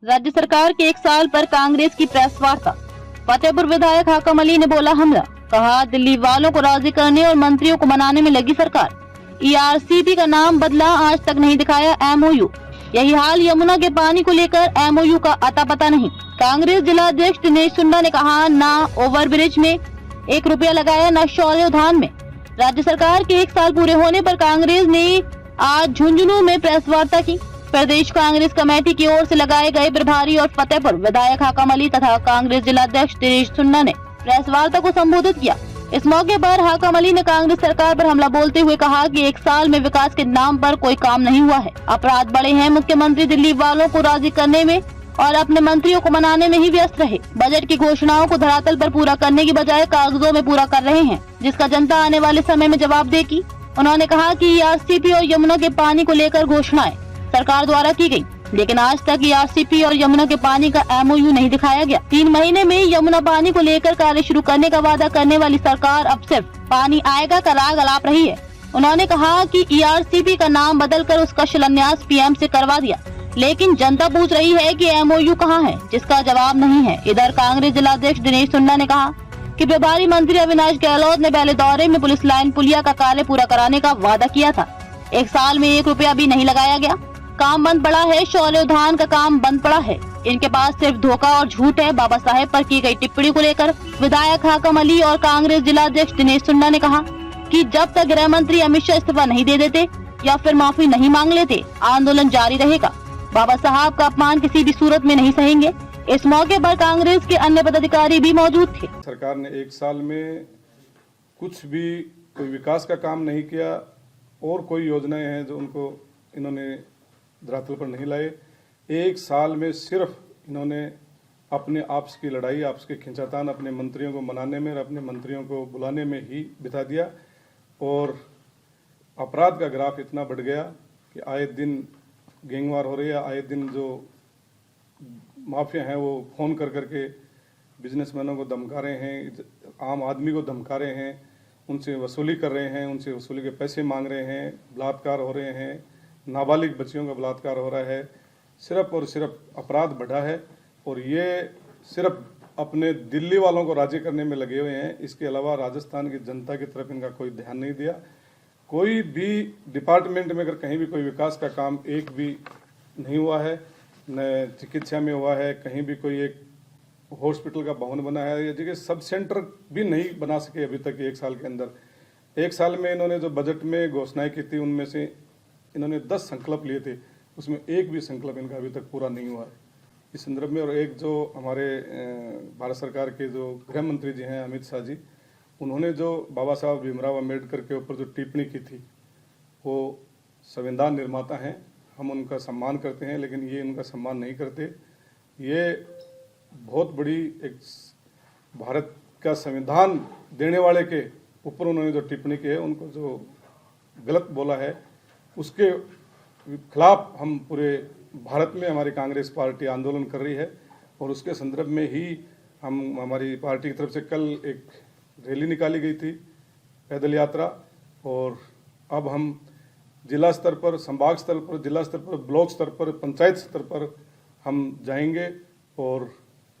राज्य सरकार के 1 साल पर कांग्रेस की प्रेस वार्ता। फतेहपुर विधायक हाकम अली ने बोला हमला, कहा दिल्ली वालों को राजी करने और मंत्रियों को मनाने में लगी सरकार। ईआरसीपी का नाम बदला, आज तक नहीं दिखाया एमओयू। यही हाल यमुना के पानी को लेकर एमओयू का अता पता नहीं। कांग्रेस जिला अध्यक्ष दिनेश सुंडा ने कहा, ना ओवरब्रिज में 1 रुपया लगाया, न शौर्य उद्यान में। राज्य सरकार के 1 साल पूरे होने पर कांग्रेस ने आज झुंझुनू में प्रेस वार्ता की। प्रदेश कांग्रेस कमेटी की ओर से लगाए गए प्रभारी और फतेहपुर विधायक हाकम अली तथा कांग्रेस जिला अध्यक्ष दिनेश सुंडा ने प्रेस वार्ता को संबोधित किया। इस मौके पर हाकम अली ने कांग्रेस सरकार पर हमला बोलते हुए कहा कि 1 साल में विकास के नाम पर कोई काम नहीं हुआ है। अपराध बढ़े हैं। मुख्यमंत्री दिल्ली वालों को राजी करने में और अपने मंत्रियों को मनाने में ही व्यस्त रहे। बजट की घोषणाओं को धरातल पर पूरा करने की बजाय कागजों में पूरा कर रहे हैं, जिसका जनता आने वाले समय में जवाब देगी। उन्होंने कहा कि ईआरसीपी और यमुना के पानी को लेकर घोषणाएं सरकार द्वारा की गई, लेकिन आज तक ईआरसीपी और यमुना के पानी का एमओयू नहीं दिखाया गया। 3 महीने में यमुना पानी को लेकर कार्य शुरू करने का वादा करने वाली सरकार अब सिर्फ पानी आएगा का राग अलाप रही है। उन्होंने कहा कि ईआरसीपी का नाम बदलकर उसका शिलान्यास पीएम से करवा दिया, लेकिन जनता पूछ रही है कि एमओयू कहाँ है, जिसका जवाब नहीं है। इधर कांग्रेस जिला अध्यक्ष दिनेश सुंडा ने कहा कि प्रभारी मंत्री अविनाश गहलोत ने पहले दौरे में पुलिस लाइन पुलिया का कार्य पूरा कराने का वादा किया था। 1 साल में 1 रुपया भी नहीं लगाया गया। काम बंद पड़ा है। शौर्य उद्यान का काम बंद पड़ा है। इनके पास सिर्फ धोखा और झूठ है। बाबा साहेब पर की गई टिप्पणी को लेकर विधायक हाकम अली और कांग्रेस जिला अध्यक्ष दिनेश सुंडा ने कहा कि जब तक गृह मंत्री अमित शाह इस्तीफा नहीं दे देते या फिर माफी नहीं मांग लेते, आंदोलन जारी रहेगा। बाबा साहब का अपमान किसी भी सूरत में नहीं सहेंगे। इस मौके पर कांग्रेस के अन्य पदाधिकारी भी मौजूद थे। सरकार ने 1 साल में कुछ भी कोई विकास का काम नहीं किया और कोई योजनाएं हैं जो उनको इन्होंने धरातल पर नहीं लाए। 1 साल में सिर्फ इन्होंने अपने आपस की लड़ाई, आपस के खिंचातान अपने मंत्रियों को मनाने में और अपने मंत्रियों को बुलाने में ही बिता दिया। और अपराध का ग्राफ इतना बढ़ गया कि आए दिन गैंगवार हो रही है। आए दिन जो माफिया हैं वो फोन कर करके बिजनेसमैनों को धमका रहे हैं, आम आदमी को धमका रहे हैं, उनसे वसूली कर रहे हैं, उनसे वसूली के पैसे मांग रहे हैं, बलात्कार हो रहे हैं, नाबालिग बच्चियों का बलात्कार हो रहा है। सिर्फ और सिर्फ अपराध बढ़ा है और ये सिर्फ अपने दिल्ली वालों को राजी करने में लगे हुए हैं। इसके अलावा राजस्थान की जनता की तरफ इनका कोई ध्यान नहीं दिया। कोई भी डिपार्टमेंट में अगर कहीं भी कोई विकास का काम एक भी नहीं हुआ है, न चिकित्सा में हुआ है, कहीं भी कोई एक हॉस्पिटल का भवन बना है या जगह सब सेंटर भी नहीं बना सके अभी तक 1 साल के अंदर। 1 साल में इन्होंने जो बजट में घोषणाएं की थी उनमें से इन्होंने 10 संकल्प लिए थे, उसमें एक भी संकल्प इनका अभी तक पूरा नहीं हुआ है। इस संदर्भ में और एक जो हमारे भारत सरकार के जो गृह मंत्री जी हैं अमित शाह जी, उन्होंने जो बाबा साहब भीमराव अम्बेडकर के ऊपर जो टिप्पणी की थी, वो संविधान निर्माता हैं, हम उनका सम्मान करते हैं, लेकिन ये उनका सम्मान नहीं करते। ये बहुत बड़ी एक भारत का संविधान देने वाले के ऊपर उन्होंने जो टिप्पणी की है, उनको जो गलत बोला है, उसके खिलाफ हम पूरे भारत में हमारी कांग्रेस पार्टी आंदोलन कर रही है। और उसके संदर्भ में ही हम हमारी पार्टी की तरफ से कल एक रैली निकाली गई थी, पैदल यात्रा। और अब हम जिला स्तर पर, संभाग स्तर पर, जिला स्तर पर, ब्लॉक स्तर पर, पंचायत स्तर पर हम जाएंगे और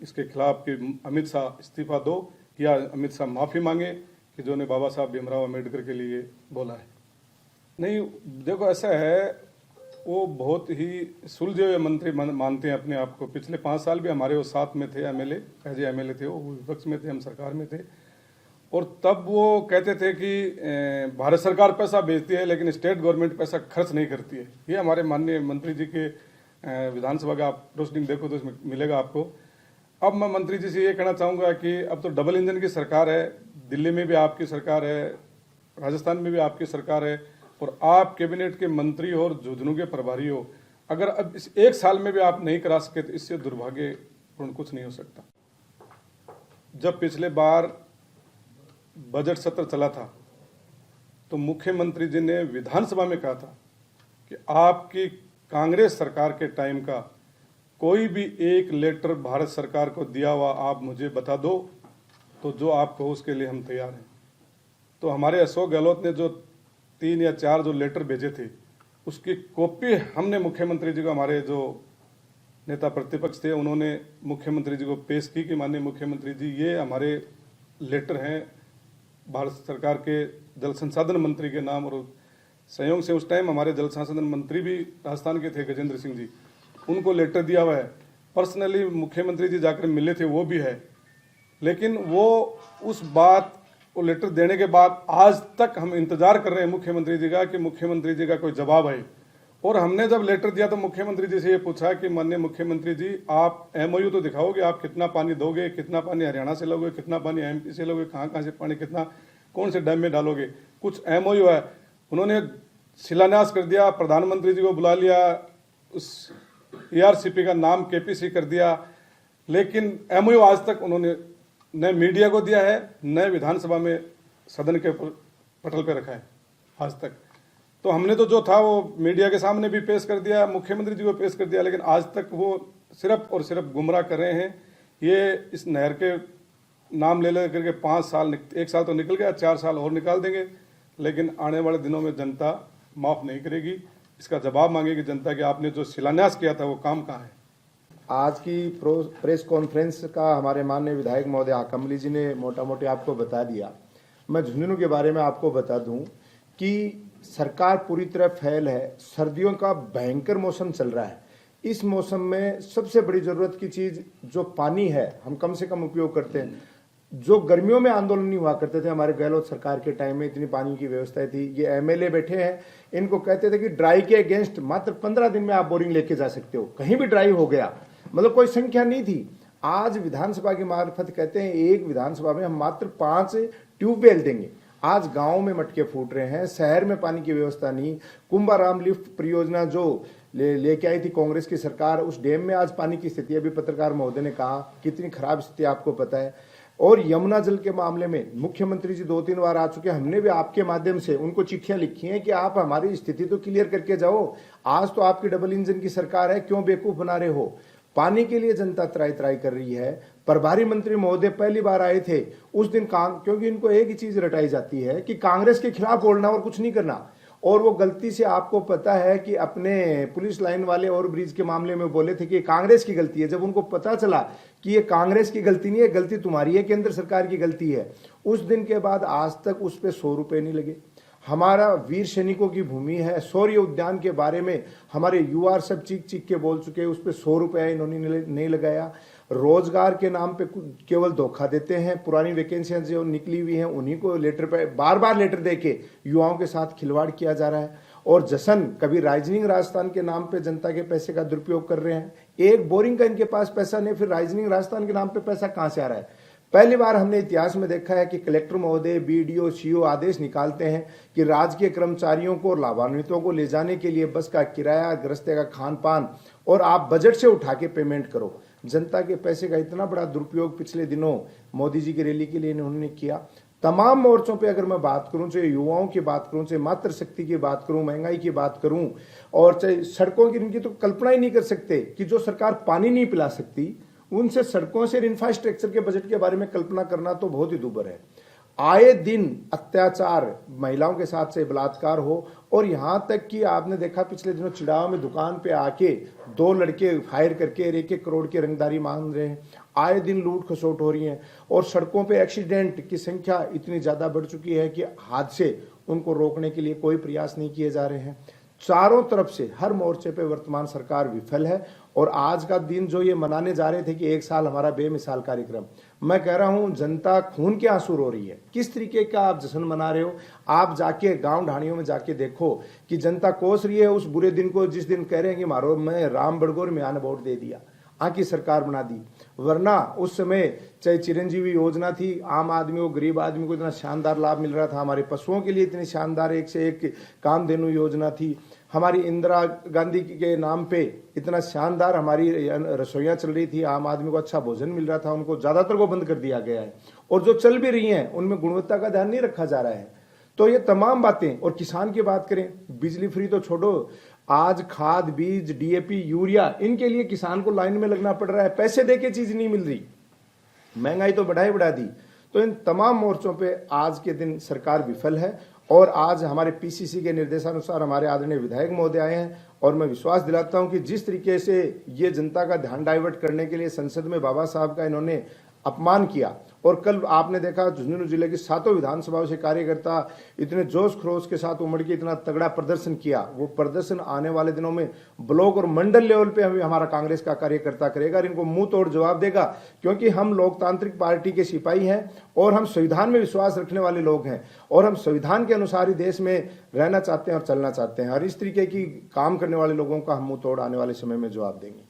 इसके खिलाफ कि अमित शाह इस्तीफा दो या अमित शाह माफ़ी मांगे कि जो ने बाबा साहब भीमराव अम्बेडकर के लिए बोला है। नहीं, देखो ऐसा है, वो बहुत ही सुलझे हुए मंत्री मानते हैं अपने आप को। पिछले 5 साल भी हमारे वो साथ में थे, एमएलए, एज एमएलए थे, वो विपक्ष में थे, हम सरकार में थे। और तब वो कहते थे कि भारत सरकार पैसा भेजती है लेकिन स्टेट गवर्नमेंट पैसा खर्च नहीं करती है। ये हमारे माननीय मंत्री जी के विधानसभा का आप प्रोसीडिंग देखो तो इसमें मिलेगा आपको। अब मैं मंत्री जी से ये कहना चाहूँगा कि अब तो डबल इंजन की सरकार है, दिल्ली में भी आपकी सरकार है, राजस्थान में भी आपकी सरकार है, और आप कैबिनेट के मंत्री हो और झुंझुनू के प्रभारी हो। अगर अब इस 1 साल में भी आप नहीं करा सके तो इससे दुर्भाग्यपूर्ण कुछ नहीं हो सकता। जब पिछले बार बजट सत्र चला था तो मुख्यमंत्री जी ने विधानसभा में कहा था कि आपकी कांग्रेस सरकार के टाइम का कोई भी एक लेटर भारत सरकार को दिया हुआ आप मुझे बता दो, तो जो आप कहो उसके लिए हम तैयार हैं। तो हमारे अशोक गहलोत ने जो 3 या 4 जो लेटर भेजे थे, उसकी कॉपी हमने मुख्यमंत्री जी को हमारे जो नेता प्रतिपक्ष थे, उन्होंने मुख्यमंत्री जी को पेश की कि माननीय मुख्यमंत्री जी, ये हमारे लेटर हैं भारत सरकार के जल संसाधन मंत्री के नाम, और संयोग से उस टाइम हमारे जल संसाधन मंत्री भी राजस्थान के थे, गजेंद्र सिंह जी, उनको लेटर दिया हुआ है। पर्सनली मुख्यमंत्री जी जाकर मिले थे, वो भी है। लेकिन वो लेटर देने के बाद आज तक हम इंतजार कर रहे हैं मुख्यमंत्री जी का कि मुख्यमंत्री जी का कोई जवाब आए। और हमने जब लेटर दिया तो मुख्यमंत्री जी से ये पूछा कि माननीय मुख्यमंत्री जी, आप एमओयू तो दिखाओगे, आप कितना पानी दोगे, कितना पानी हरियाणा से लोगे, कितना पानी एमपी से लोगे, कहाँ से पानी कितना कौन से डैम में डालोगे, कुछ एमओयू है। उन्होंने शिलान्यास कर दिया, प्रधानमंत्री जी को बुला लिया, उस ईआरसीपी का नाम केपीसी कर दिया, लेकिन एमओयू आज तक उन्होंने न मीडिया को दिया है, न विधानसभा में सदन के पटल पे रखा है आज तक। तो हमने तो जो था वो मीडिया के सामने भी पेश कर दिया, मुख्यमंत्री जी को पेश कर दिया, लेकिन आज तक वो सिर्फ और सिर्फ गुमराह कर रहे हैं। ये इस नहर के नाम ले करके 5 साल, 1 साल तो निकल गया, 4 साल और निकाल देंगे, लेकिन आने वाले दिनों में जनता माफ नहीं करेगी। इसका जवाब मांगेगी जनता कि आपने जो शिलान्यास किया था वो काम कहाँ है। आज की प्रेस कॉन्फ्रेंस का हमारे माननीय विधायक महोदय हाकमली जी ने मोटा मोटी आपको बता दिया। मैं झुंझुनू के बारे में आपको बता दूं कि सरकार पूरी तरह फेल है। सर्दियों का भयंकर मौसम चल रहा है। इस मौसम में सबसे बड़ी जरूरत की चीज जो पानी है, हम कम से कम उपयोग करते हैं। जो गर्मियों में आंदोलन नहीं हुआ करते थे, हमारे गहलोत सरकार के टाइम में इतनी पानी की व्यवस्था थी। ये एमएलए बैठे हैं, इनको कहते थे कि ड्राई के अगेंस्ट मात्र 15 दिन में आप बोरिंग लेके जा सकते हो, कहीं भी ड्राई हो गया, मतलब कोई संख्या नहीं थी। आज विधानसभा की मार्फत कहते हैं एक विधानसभा में हम मात्र 5 ट्यूबवेल देंगे। आज गांव में मटके फूट रहे हैं, शहर में पानी की व्यवस्था नहीं। कुंभाराम लिफ्ट परियोजना जो लेके आई थी कांग्रेस की सरकार, उस डैम में आज पानी की स्थिति, अभी पत्रकार महोदय ने कहा कितनी खराब स्थिति आपको पता है। और यमुना जल के मामले में मुख्यमंत्री जी 2-3 बार आ चुके हैं, हमने भी आपके माध्यम से उनको चिट्ठियां लिखी हैं कि आप हमारी स्थिति तो क्लियर करके जाओ। आज तो आपकी डबल इंजन की सरकार है, क्यों बेवकूफ बना रहे हो। पानी के लिए जनता त्राई त्राई कर रही है। प्रभारी मंत्री महोदय पहली बार आए थे उस दिन क्योंकि इनको एक ही चीज रटाई जाती है कि कांग्रेस के खिलाफ बोलना और कुछ नहीं करना। और वो गलती से, आपको पता है कि अपने पुलिस लाइन वाले और ब्रिज के मामले में बोले थे कि कांग्रेस की गलती है। जब उनको पता चला कि ये कांग्रेस की गलती नहीं है, गलती तुम्हारी है, केंद्र सरकार की गलती है, उस दिन के बाद आज तक उस पर 100 रुपए नहीं लगे। हमारा वीर सैनिकों की भूमि है, शौर्य उद्यान के बारे में हमारे युवा सब चीख चीख के बोल चुके हैं, उस पर 100 रुपया इन्होंने नहीं लगाया। रोजगार के नाम पे केवल धोखा देते हैं। पुरानी वैकेंसियां जो निकली हुई हैं उन्हीं को लेटर पे बार बार लेटर देके युवाओं के साथ खिलवाड़ किया जा रहा है। और जश्न कभी राइजनिंग राजस्थान के नाम पे जनता के पैसे का दुरुपयोग कर रहे हैं। एक बोरिंग का इनके पास पैसा नहीं, फिर राइजनिंग राजस्थान के नाम पे पैसा कहां से आ रहा है। पहली बार हमने इतिहास में देखा है कि कलेक्टर महोदय, बीडीओ, सीओ आदेश निकालते हैं कि राजकीय कर्मचारियों को, लाभान्वितों को ले जाने के लिए बस का किराया, गृहस्थी का खान पान और आप बजट से उठा के पेमेंट करो। जनता के पैसे का इतना बड़ा दुरुपयोग पिछले दिनों मोदी जी की रैली के लिए इन्होंने किया। तमाम मोर्चों पे अगर मैं बात करूं, चाहे युवाओं की बात करूं, चाहे मातृशक्ति की बात करूं, महंगाई की बात करूं, और चाहे सड़कों की, इनकी तो कल्पना ही नहीं कर सकते कि जो सरकार पानी नहीं पिला सकती, उनसे सड़कों से इंफ्रास्ट्रक्चर के बजट के बारे में कल्पना करना तो बहुत ही दूभर है। आए दिन अत्याचार, महिलाओं के साथ से बलात्कार हो, और यहां तक कि आपने देखा पिछले दिनों चिड़ावा में दुकान पे आके 2 लड़के फायर करके 1-1 करोड़ की रंगदारी मांग रहे हैं। आए दिन लूट खसोट हो रही है, और सड़कों पे एक्सीडेंट की संख्या इतनी ज्यादा बढ़ चुकी है कि हादसे उनको रोकने के लिए कोई प्रयास नहीं किए जा रहे हैं। चारों तरफ से हर मोर्चे पे वर्तमान सरकार विफल है। और आज का दिन जो ये मनाने जा रहे थे कि 1 साल हमारा बेमिसाल कार्यक्रम, मैं कह रहा हूं जनता खून के आंसू रो रही है। किस तरीके का आप जश्न मना रहे हो। आप जाके गांव ढाणियों में जाके देखो कि जनता कोस रही है उस बुरे दिन को जिस दिन कह रहे हैं कि मारो मैं राम बड़गोर में आने वोट दे दिया, आकी सरकार बना दी। वरना उस समय चाहे चिरंजीवी योजना थी, आम आदमी को, गरीब आदमी को इतना शानदार लाभ मिल रहा था, हमारे पशुओं के लिए इतनी शानदार एक से एक कामधेनु योजना थी, हमारी इंदिरा गांधी के नाम पे इतना शानदार हमारी रसोइयां चल रही थी, आम आदमी को अच्छा भोजन मिल रहा था, उनको ज्यादातर को बंद कर दिया गया है। और जो चल भी रही हैं उनमें गुणवत्ता का ध्यान नहीं रखा जा रहा है। तो ये तमाम बातें, और किसान की बात करें, बिजली फ्री तो छोड़ो, आज खाद, बीज, डीएपी, यूरिया, इनके लिए किसान को लाइन में लगना पड़ रहा है, पैसे देके चीज नहीं मिल रही, महंगाई तो बढ़ा दी। तो इन तमाम मोर्चों पे आज के दिन सरकार विफल है। और आज हमारे पीसीसी के निर्देशानुसार हमारे आदरणीय विधायक महोदय आए हैं और मैं विश्वास दिलाता हूं कि जिस तरीके से ये जनता का ध्यान डाइवर्ट करने के लिए संसद में बाबा साहब का इन्होंने अपमान किया, और कल आपने देखा झुंझुनू जिले की 7 विधानसभाओं से कार्यकर्ता इतने जोश खरोश के साथ उमड़ के इतना तगड़ा प्रदर्शन किया, वो प्रदर्शन आने वाले दिनों में ब्लॉक और मंडल लेवल पे हमें हमारा कांग्रेस का कार्यकर्ता करेगा और इनको मुंह तोड़ जवाब देगा, क्योंकि हम लोकतांत्रिक पार्टी के सिपाही हैं और हम संविधान में विश्वास रखने वाले लोग हैं और हम संविधान के अनुसार ही देश में रहना चाहते हैं और चलना चाहते हैं, और इस तरीके की काम करने वाले लोगों का हम मुंह तोड़ आने वाले समय में जवाब देंगे।